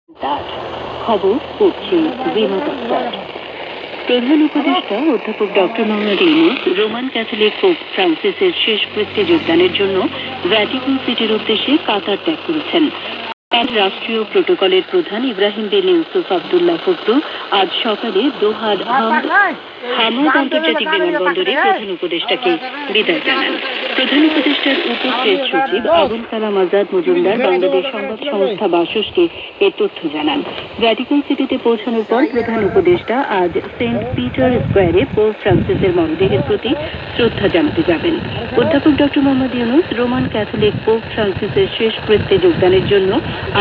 তার খবর পড়ছে রিমা দত্ত। প্রধান উপদেষ্টা অধ্যাপক doctor Mohammad Yunus Roman Catholic pope ফ্রান্সিসের শেষ কৃত্যে যোগদানের জন্য ভ্যাটিকান সিটির উদ্দেশ্যে কাতার ত্যাগ করেছেন। রাষ্ট্রীয় প্রোটোকলের প্রধান ইব্রাহিম বিন ইউসুফ আবদুল্লাহ ফখরু আজ সকালে দোহার হামাদ আন্তর্জাতিক বিমানবন্দরে প্রধান উপদেষ্টাকে বিদায় জানান। প্রধান উপদেষ্টার উপপ্রেস সচিব আবুল কালাম আজাদ মজুমদার বাংলাদেশ সংবাদ সংস্থা বাসসকে এ তথ্য জানান। ভ্যাটিকান সিটিতে পৌঁছানোর পর প্রধান উপদেষ্টা আজ সেন্ট পিটার স্কোয়ারে পোপ ফ্রান্সিসের মরদেহের প্রতি শ্রদ্ধা জানাতে যাবেন। অধ্যাপক doctor Mohammad Yunus Roman Catholic pope ফ্রান্সিসের শেষ কৃত্যে যোগদানের জন্য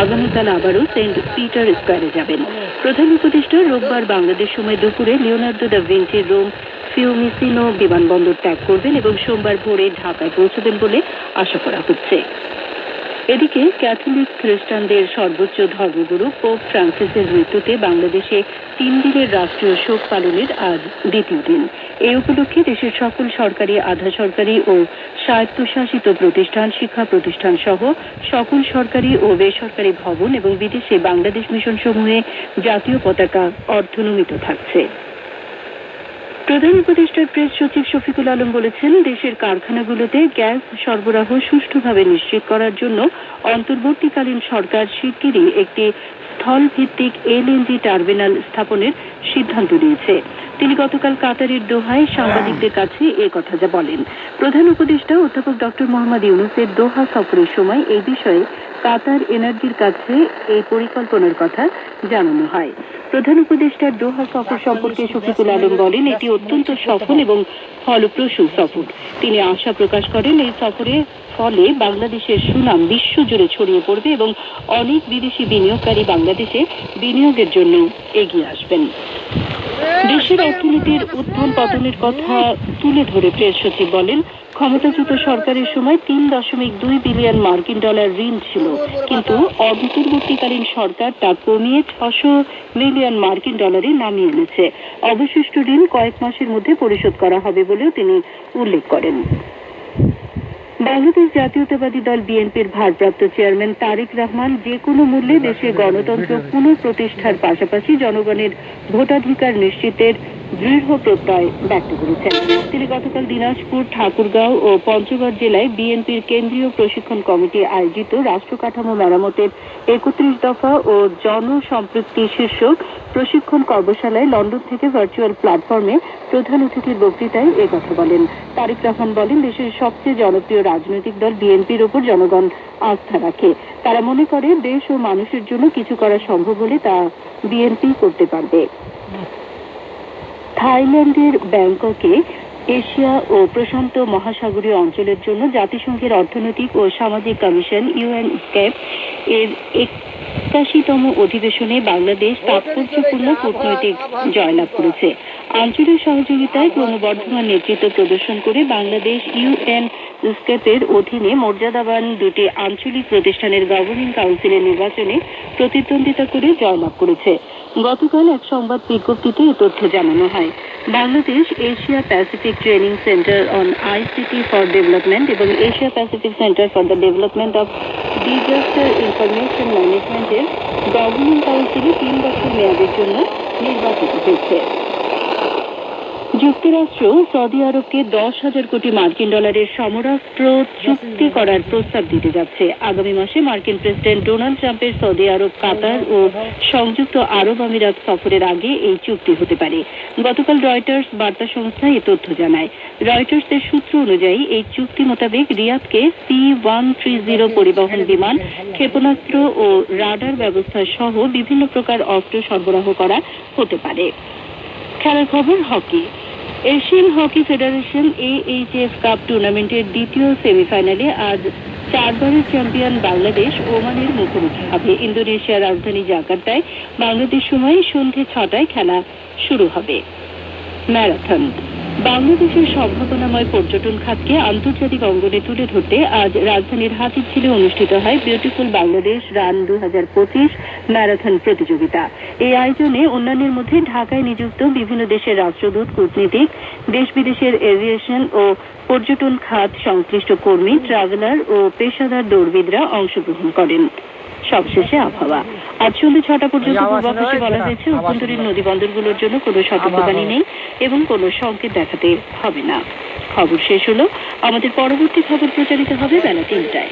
আগামীকাল আবারও সেন্ট পিটার স্কোয়ারে যাবেন। প্রধান উপদেষ্টা রোববার বাংলাদেশ সময় দুপুরে লিওনার্দো দা ভিঞ্চি রোম ফিউমিসিনো বিমানবন্দর ত্যাগ করবেন এবং সোমবার ভোরে ঢাকায় পৌঁছবেন বলে আশা করা হচ্ছে। এদিকে ক্যাথলিক খ্রিস্টানদের সর্বোচ্চ ধর্মগুরু পোপ ফ্রান্সিসের মৃত্যুতে বাংলাদেশে 3 দিনের রাষ্ট্রীয় শোক পালনের আজ দ্বিতীয় দিন। এই উপলক্ষে দেশের সকল সরকারি, আধা সরকারি ও স্বায়ত্তশাসিত প্রতিষ্ঠান, শিক্ষা প্রতিষ্ঠান সহ সকল সরকারি ও বেসরকারি ভবন এবং বিদেশে বাংলাদেশ মিশন সমূহে জাতীয় পতাকা অর্ধনমিত থাকছে। প্রধান উপদেষ্টার প্রেস সচিব শফিকুল আলম বলেছেন, দেশের কারখানাগুলোতে গ্যাস সরবরাহ সুষ্ঠুভাবে নিশ্চিত করার জন্য অন্তর্বর্তীকালীন সরকার শিগগিরই একটি স্থলভিত্তিক এলএনজি টার্মিনাল স্থাপনের সিদ্ধান্ত নিয়েছে। তিনি গতকাল কাতারের দোহায় সাংবাদিকদের কাছে এ কথা বলেন। প্রধান উপদেষ্টা অধ্যাপক ডক্টর মোহাম্মদ ইউনূসের দোহা সফরের সময় এই বিষয়ে কাতার এনার্জির কাছে এই পরিকল্পনার কথা জানানো হয়। প্রধান উপদেষ্টার দোহা সফর সম্পর্কে শফিকুল আলম বলেন, এটি অত্যন্ত সফল এবং ফলপ্রসূ সফর। তিনি আশা প্রকাশ করেন, এই সফরের ফলে বাংলাদেশের সুনাম বিশ্বজুড়ে ছড়িয়ে পড়বে এবং অনেক বিদেশি বিনিয়োগকারী বাংলাদেশে বিনিয়োগের জন্য এগিয়ে আসবেন। দেশের অর্থনীতির উত্থান পতনের কথা তুলে ধরে প্রেস সচিব বলেন, ক্ষমতাচ্যুত সরকারের সময় 3.2 বিলিয়ন মার্কিন ডলার ঋণ ছিল, কিন্তু অন্তর্বর্তীকালীন সরকার তা কমিয়ে 600 মিলিয়ন মার্কিন ডলারে নামিয়ে এনেছে। অবশিষ্ট ঋণ কয়েক মাসের মধ্যে পরিশোধ করা হবে বলেও তিনি উল্লেখ করেন। বাংলাদেশ জাতীয়তাবাদী দল বিএনপির ভারপ্রাপ্ত চেয়ারম্যান তারেক রহমান যে কোনো মূল্যে দেশে গণতন্ত্র পুনঃপ্রতিষ্ঠার পাশাপাশি জনগণের ভোটাধিকার নিশ্চিতের দৃঢ় প্রত্যয় ব্যক্ত করেছেন। তিনি গতকাল দিনাজপুর, ঠাকুরগাঁও ও পঞ্চগড় জেলায় বিএনপির কেন্দ্রীয় প্রশিক্ষণ কমিটি আয়োজিত রাষ্ট্র কাঠামো মেরামতের 31 দফা ও জনসম্পৃক্তি শীর্ষক প্রশিক্ষণ কর্মশালায় লন্ডন থেকে ভার্চুয়াল প্ল্যাটফর্মে প্রধান অতিথির বক্তৃতায় একথা বলেন। তারেক রহমান বলেন, দেশের সবচেয়ে জনপ্রিয় রাজনৈতিক দল বিএনপির ওপর জনগণ আস্থা রাখে। তারা মনে করে দেশ ও মানুষের জন্য কিছু করা সম্ভব হলে তা বিএনপি করতে পারবে। থাইল্যান্ডের ব্যাংককে এশিয়া ও প্রশান্ত মহাসাগরীয় অঞ্চলের জন্য জাতিসংঘের অর্থনৈতিক ও সামাজিক কমিশন ইউএনস্কেপ এর 81তম অধিবেশনে বাংলাদেশ তাৎপর্যপূর্ণ কূটনৈতিক জয়লাভ করেছে। আঞ্চলিক সহযোগিতায় ক্রমবর্ধমান নেতৃত্ব প্রদর্শন করে বাংলাদেশ ইউএনস্কেপের অধীনে মর্যাদাবান 2টি আঞ্চলিক প্রতিষ্ঠানের গভর্নিং কাউন্সিলের নির্বাচনে প্রতিদ্বন্দ্বিতা করে জয়লাভ করেছে। গতকাল এক সংবাদ বিজ্ঞপ্তিতে এ তথ্য জানানো হয়। Bangladesh Asia Pacific training centre on ICT for development এবং Asia Pacific centre for the development of disaster information ম্যানেজমেন্টের গভর্নিং কাউন্সিলে 3 বছর মেয়াদের জন্য নির্বাচিত হয়েছে। যুক্তরাষ্ট্র সৌদি আরবকে 10,000 কোটি মার্কিন ডলারের সমরাস্ত্র চুক্তি করার প্রস্তাব দিতে যাচ্ছে। আগামী মাসে মার্কিন প্রেসিডেন্ট ডোনাল্ড ট্রাম্পের সৌদি আরব, কাতার ও সংযুক্ত আরব আমিরাত সফরের আগে এই চুক্তি হতে পারে। গতকাল রয়টার্স বার্তা সংস্থা এ তথ্য জানায়। রয়টার্সের সূত্র অনুযায়ী এই চুক্তি মোতাবেক রিয়াদকে C-130 পরিবহন বিমান, ক্ষেপণাস্ত্র ও রাডার ব্যবস্থা সহ বিভিন্ন প্রকার অস্ত্র সরবরাহ করা হতে পারে। খেলার খবর, hockey. Asian hockey federation AHF cup টুর্নামেন্টের দ্বিতীয় সেমিফাইনালে আজ 4বারের চ্যাম্পিয়ন বাংলাদেশ ওমানের মুখোমুখি হবে। ইন্দোনেশিয়ার রাজধানী জাকার্তায় বাংলাদেশ সময় সন্ধ্যে 6টায় খেলা শুরু হবে। ম্যারাথন। বাংলাদেশের সম্ভাবনাময় পর্যটন খাতকে আন্তর্জাতিক অঙ্গনে তুলে ধরতে আজ রাজধানীর হাতিরঝিলে অনুষ্ঠিত হয় বিউটিফুল বাংলাদেশ রান 2025 ম্যারাথন প্রতিযোগিতা। এই আয়োজনে অন্যান্যের মধ্যে ঢাকায় নিযুক্ত বিভিন্ন দেশের রাষ্ট্রদূত, কূটনীতিক, দেশ বিদেশের এভিয়েশন ও পর্যটন খাত সংশ্লিষ্ট কর্মী, ট্রাভেলার ও পেশাদার দৌড়বিদরা অংশগ্রহণ করেন। সবশেষে আবহাওয়া। আজ সন্ধ্যে 6টা পর্যন্ত পূর্বাভাসে বলা হয়েছে অভ্যন্তরীণ নদী বন্দরগুলোর জন্য কোনো সতর্কবাণী নেই এবং কোনো সংকেত দেখাতে হবে না। খবর শেষ হলো। আমাদের পরবর্তী খবর প্রচারিত হবে বেলা 3টায়।